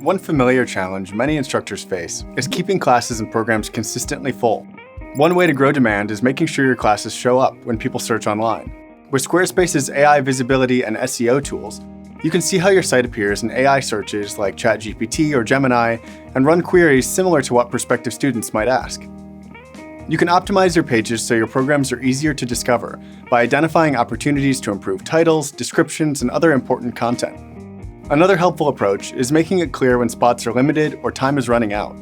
One familiar challenge many instructors face is keeping classes and programs consistently full. One way to grow demand is making sure your classes show up when people search online. With Squarespace's AI visibility and SEO tools, you can see how your site appears in AI searches like ChatGPT or Gemini and run queries similar to what prospective students might ask. You can optimize your pages so your programs are easier to discover by identifying opportunities to improve titles, descriptions, and other important content. Another helpful approach is making it clear when spots are limited or time is running out.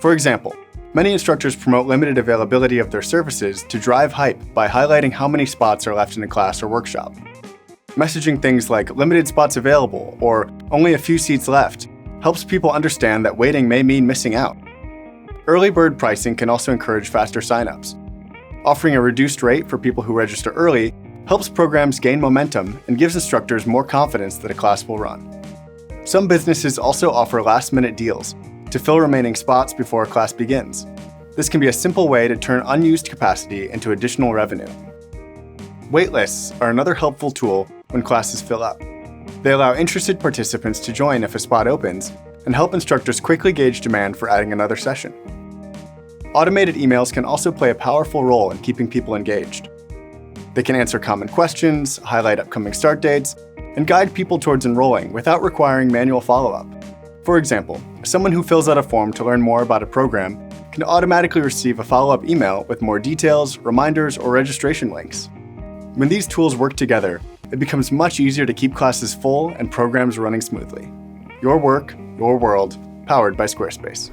For example, many instructors promote limited availability of their services to drive hype by highlighting how many spots are left in a class or workshop. Messaging things like limited spots available or only a few seats left helps people understand that waiting may mean missing out. Early bird pricing can also encourage faster signups. Offering a reduced rate for people who register early helps programs gain momentum and gives instructors more confidence that a class will run. Some businesses also offer last-minute deals to fill remaining spots before a class begins. This can be a simple way to turn unused capacity into additional revenue. Waitlists are another helpful tool when classes fill up. They allow interested participants to join if a spot opens and help instructors quickly gauge demand for adding another session. Automated emails can also play a powerful role in keeping people engaged. They can answer common questions, highlight upcoming start dates, and guide people towards enrolling without requiring manual follow-up. For example, someone who fills out a form to learn more about a program can automatically receive a follow-up email with more details, reminders, or registration links. When these tools work together, it becomes much easier to keep classes full and programs running smoothly. Your work, your world, powered by Squarespace.